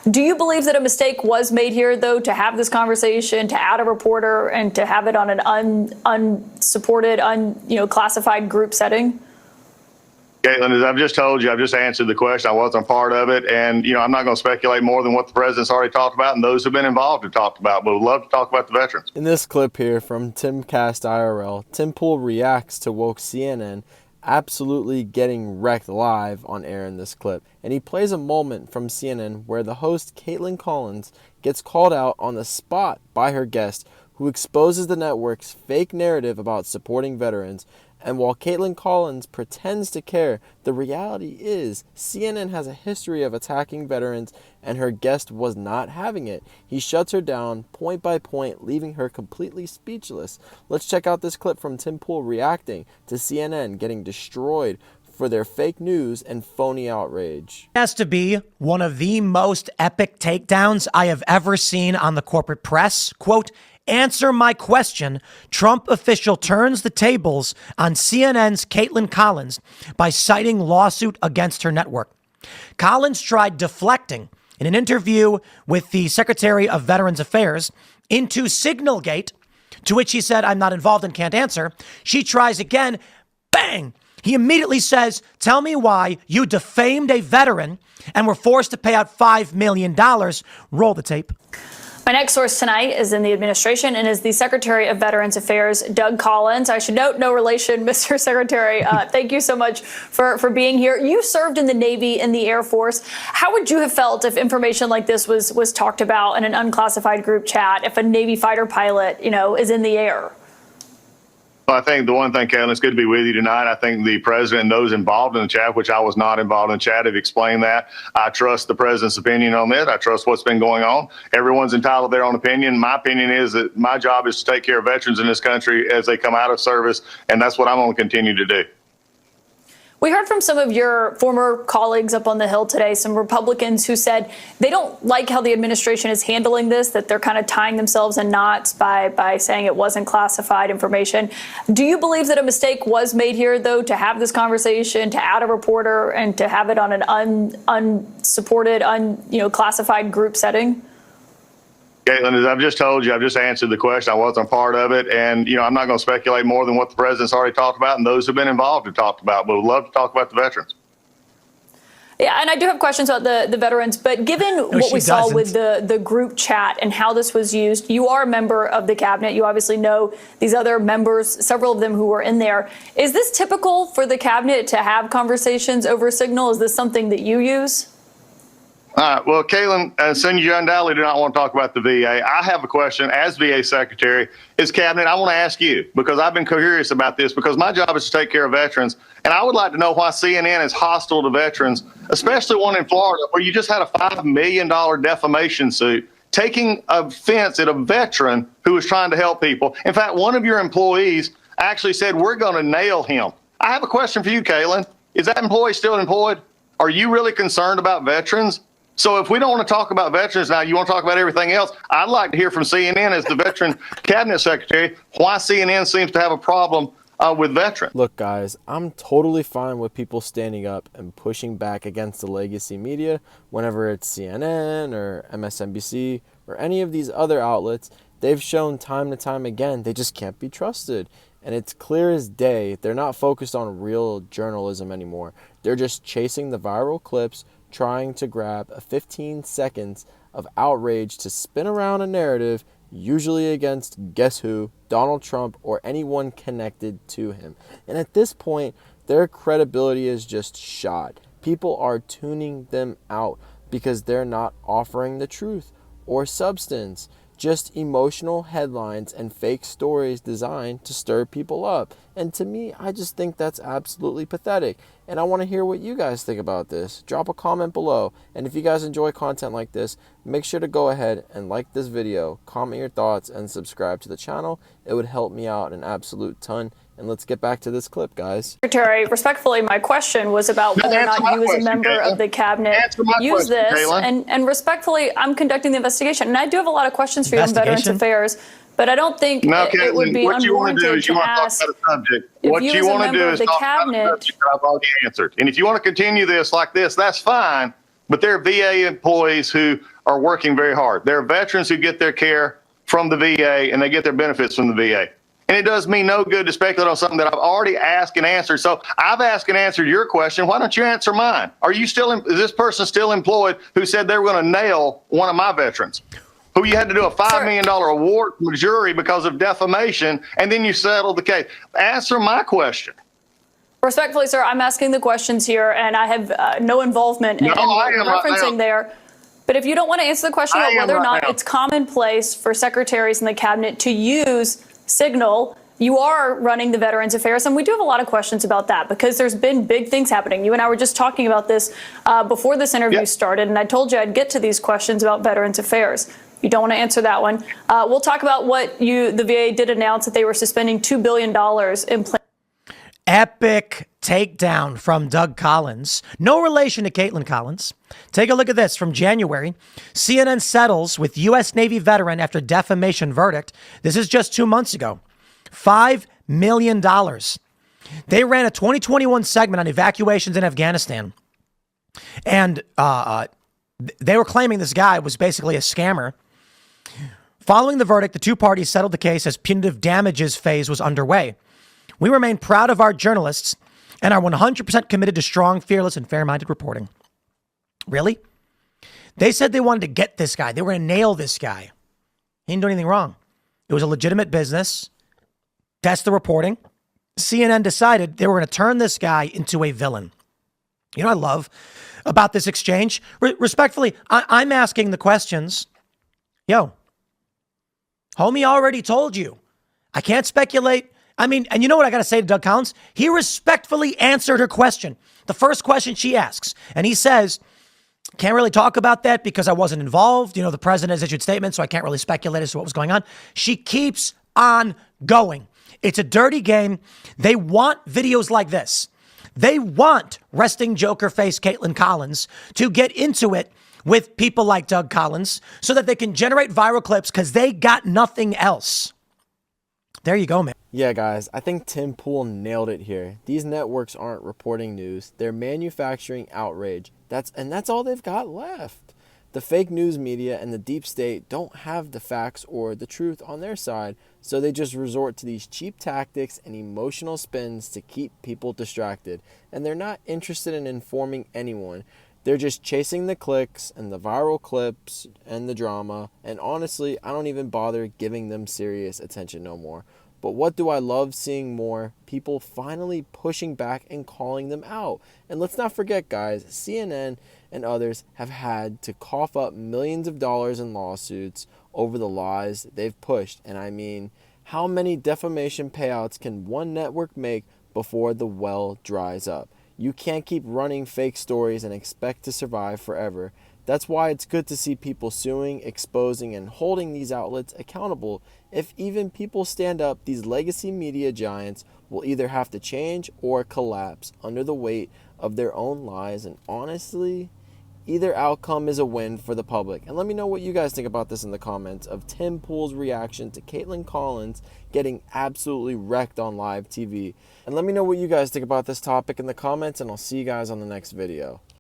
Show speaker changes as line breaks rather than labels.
Do you believe that a mistake was made here, though, to have this conversation, to add a reporter, and to have it on an unsupported, classified group setting?
Kaitlan, as I've just told you, I've just answered the question. I wasn't part of it. And, I'm not going to speculate more than what the president's already talked about and those who've been involved have talked about. But we'd love to talk about the veterans.
In this clip here from Timcast IRL, Tim Pool reacts to woke CNN absolutely getting wrecked live on air in this clip. And he plays a moment from CNN where the host, Kaitlan Collins, gets called out on the spot by her guest, who exposes the network's fake narrative about supporting veterans. And while Kaitlan Collins pretends to care, the reality is CNN has a history of attacking veterans, and her guest was not having it. He shuts her down point by point, leaving her completely speechless. Let's check out this clip from Tim Pool reacting to CNN getting destroyed for their fake news and phony outrage.
Has to be one of the most epic takedowns I have ever seen on the corporate press. Quote, "Answer my question." Trump official turns the tables on CNN's Kaitlan Collins by citing lawsuit against her network. Collins tried deflecting in an interview with the Secretary of Veterans Affairs into Signalgate, to which he said, "I'm not involved and can't answer." She tries again. Bang! He immediately says, "Tell me why you defamed a veteran and were forced to pay out $5 million. Roll the tape.
My next source tonight is in the administration and is the Secretary of Veterans Affairs, Doug Collins. I should note, no relation, Mr. Secretary. Thank you so much for being here. You served in the Navy and the Air Force. How would you have felt if information like this was talked about in an unclassified group chat, if a Navy fighter pilot, is in the air?
Well, I think the one thing, Kaitlan, it's good to be with you tonight. I think the president and those involved in the chat, which I was not involved in the chat, have explained that. I trust the president's opinion on this. I trust what's been going on. Everyone's entitled to their own opinion. My opinion is that my job is to take care of veterans in this country as they come out of service, and that's what I'm going to continue to do.
We heard from some of your former colleagues up on the Hill today, some Republicans who said they don't like how the administration is handling this, that they're kind of tying themselves in knots by saying it wasn't classified information. Do you believe that a mistake was made here, though, to have this conversation, to add a reporter, and to have it on an unsupported, classified group setting?
Kaitlan, as I've just told you, I've just answered the question. I wasn't part of it. And, I'm not going to speculate more than what the president's already talked about and those who've been involved have talked about. But we'd love to talk about the veterans.
Yeah, and I do have questions about the veterans. But given what we saw with the group chat and how this was used, you are a member of the cabinet. You obviously know these other members, several of them who were in there. Is this typical for the cabinet to have conversations over Signal? Is this something that you use?
All right. Well, Kaitlan, Senator, you undoubtedly do not want to talk about the VA. I have a question as VA Secretary. As Cabinet, I want to ask you, because I've been curious about this, because my job is to take care of veterans, and I would like to know why CNN is hostile to veterans, especially one in Florida, where you just had a $5 million defamation suit taking offense at a veteran who was trying to help people. In fact, one of your employees actually said, "We're going to nail him." I have a question for you, Kaitlan. Is that employee still employed? Are you really concerned about veterans? So if we don't want to talk about veterans now, you want to talk about everything else, I'd like to hear from CNN as the Veteran Cabinet Secretary why CNN seems to have a problem with veterans.
Look, guys, I'm totally fine with people standing up and pushing back against the legacy media whenever it's CNN or MSNBC or any of these other outlets. They've shown time to time again they just can't be trusted. And it's clear as day they're not focused on real journalism anymore. They're just chasing the viral clips, trying to grab a 15 seconds of outrage to spin around a narrative, usually against, guess who, Donald Trump or anyone connected to him. And at this point, their credibility is just shot. People are tuning them out because they're not offering the truth or substance, just emotional headlines and fake stories designed to stir people up. And to me, I just think that's absolutely pathetic. And I want to hear what you guys think about this. Drop a comment below. And if you guys enjoy content like this, make sure to go ahead and like this video, comment your thoughts, and subscribe to the channel. It would help me out an absolute ton. And let's get back to this clip, guys.
Secretary, respectfully, my question was about whether or not you as a member of the cabinet use this. And respectfully, I'm conducting the investigation. And I do have a lot of questions for you on Veterans Affairs, but I don't think it would be unwarranted to ask
What you want to do is
the
talk about a
cabinet
subject that I've already answered. And if you want to continue this like this, that's fine. but there are VA employees who are working very hard. There are veterans who get their care from the VA and they get their benefits from the VA. And it does me no good to speculate on something that I've already asked and answered. So I've asked and answered your question. Why don't you answer mine? Are you still, is this person still employed who said they were going to nail one of my veterans, who you had to do a $5 million award from the jury because of defamation, and then you settled the case? Answer my question.
Respectfully, sir, I'm asking the questions here, and I have no involvement in what you're referencing there. But if you don't want to answer the question about whether or not it's commonplace for secretaries in the cabinet to use Signal, you are running the Veterans Affairs, and we do have a lot of questions about that because there's been big things happening. You and I were just talking about this before this interview started, and I told you I'd get to these questions about Veterans Affairs. You don't want to answer that one. We'll talk about what the VA did announce, that they were suspending $2 billion in plan.
Epic takedown from Doug Collins. No relation to Kaitlan Collins. Take a look at this from January. CNN settles with U.S. Navy veteran after defamation verdict. This is just 2 months ago. $5 million. They ran a 2021 segment on evacuations in Afghanistan. And they were claiming this guy was basically a scammer. Following the verdict, the two parties settled the case as punitive damages phase was underway. We remain proud of our journalists and are 100% committed to strong, fearless, and fair-minded reporting. Really? They said they wanted to get this guy. They were going to nail this guy. He didn't do anything wrong. It was a legitimate business. That's the reporting. CNN decided they were going to turn this guy into a villain. You know what I love about this exchange? Respectfully, I'm asking the questions. Yo, homie already told you. I can't speculate. I mean, and you know what I got to say to Doug Collins? He respectfully answered her question. The first question she asks. And he says, can't really talk about that because I wasn't involved. You know, the president has issued statements, so I can't really speculate as to what was going on. She keeps on going. It's a dirty game. They want videos like this. They want resting joker face Kaitlan Collins to get into it with people like Doug Collins so that they can generate viral clips because they got nothing else. There you go, man.
Yeah, guys, I think Tim Pool nailed it here. These networks aren't reporting news. They're manufacturing outrage. That's all they've got left. The fake news media and the deep state don't have the facts or the truth on their side, so they just resort to these cheap tactics and emotional spins to keep people distracted. And they're not interested in informing anyone. They're just chasing the clicks and the viral clips and the drama. And honestly, I don't even bother giving them serious attention no more. But what do I love seeing more? People finally pushing back and calling them out. And let's not forget, guys, CNN and others have had to cough up millions of dollars in lawsuits over the lies they've pushed. And I mean, how many defamation payouts can one network make before the well dries up? You can't keep running fake stories and expect to survive forever. That's why it's good to see people suing, exposing, and holding these outlets accountable. If even people stand up, these legacy media giants will either have to change or collapse under the weight of their own lies. And honestly, either outcome is a win for the public. And let me know what you guys think about this in the comments of Tim Pool's reaction to Kaitlan Collins getting absolutely wrecked on live TV. And let me know what you guys think about this topic in the comments, and I'll see you guys on the next video.